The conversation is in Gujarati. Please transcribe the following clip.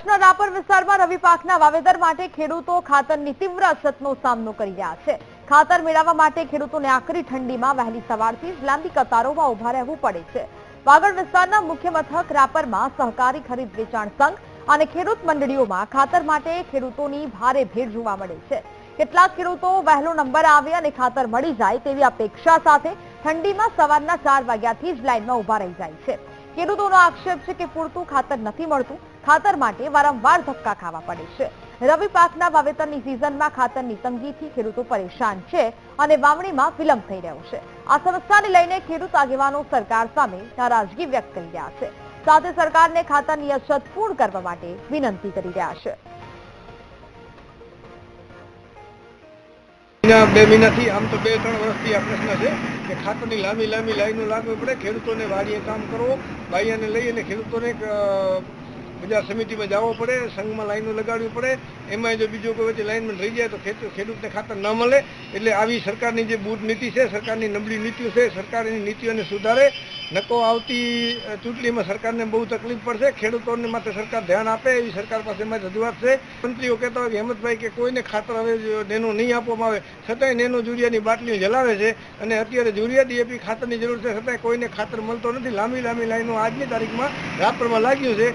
કચ્છના રાપર વિસ્તારમાં રવિ પાકના વાવેતર માટે ખેડૂતો ખાતરની તીવ્ર અછતનો સામનો કરી રહ્યા છે। ખાતર મેળવવા માટે ખેડૂતોને આકરી ઠંડીમાં વહેલી સવારથી જ લાંબી કતારોમાં ઉભા રહેવું પડે છે। વાગડ વિસ્તારના મુખ્ય મથક રાપરમાં સહકારી ખરીદ વેચાણ સંઘ અને ખેડૂત મંડળીઓમાં ખાતર માટે ખેડૂતોની ભારે ભીડ જોવા મળે છે। કેટલાક ખેડૂતો વહેલો નંબર આવે અને ખાતર મળી જાય તેવી અપેક્ષા સાથે ઠંડીમાં સવારના 4 વાગ્યાથી જ લાઈનમાં ઉભા રહી જાય છે। ખેડૂતોનો આક્ષેપ છે કે પૂરતું ખાતર નથી મળતું, ખાતર માટે વારંવાર ધક્કા ખાવા પડે છે। રવિ પાકના વાવેતરની સિઝનમાં ખાતરની તંગીથી ખેડૂતો પરેશાન છે અને વાવણીમાં વિલંબ થઈ રહ્યો છે। આ સમસ્યાને લઈને ખેડૂત આગેવાનો સરકાર સામે નારાજગી વ્યક્ત કરી રહ્યા છે, સાથે સરકારને ખાતરની અછત પૂર્ણ કરવા માટે વિનંતી કરી રહ્યા છે। 2 મહિનાથી આમ તો 2-3 વર્ષથી આ પ્રશ્ન છે કે ખાતરની લાંબી લાઈનો લાગવી પડે। ખેડૂતોને વાડીએ કામ કરવો, બાઈયાને લઈ અને ખેડૂતોને બજાર સમિતિમાં જવો પડે, સંઘમાં લાઈનો લગાડવી પડે। એમાં જો બીજો કોઈ વચ્ચે લાઈનમાં રહી જાય તો ખેડૂતને ખાતર ન મળે। એટલે આવી સરકારની જે બૂટ નીતિ છે, સરકારની નબળી નીતિઓ છે, સરકાર એની નીતિઓને સુધારે। નકો આવતી ચૂંટણીમાં સરકારને બહુ તકલીફ પડશે। ખેડૂતોને માટે સરકાર ધ્યાન આપે એવી સરકાર પાસે મારી રજૂઆત છે। મંત્રીઓ કહેતા હોય કે હેમંતભાઈ કે કોઈને ખાતર હવે નેનો નહીં આપવામાં આવે, છતાંય નેનો યુરિયાની બાટલીઓ જલાવે છે અને અત્યારે યુરિયા ડીએપી ખાતરની જરૂર છે, છતાંય કોઈને ખાતર મળતો નથી। લાંબી લાઈનો આજની તારીખમાં રાપરમાં લાગ્યું છે।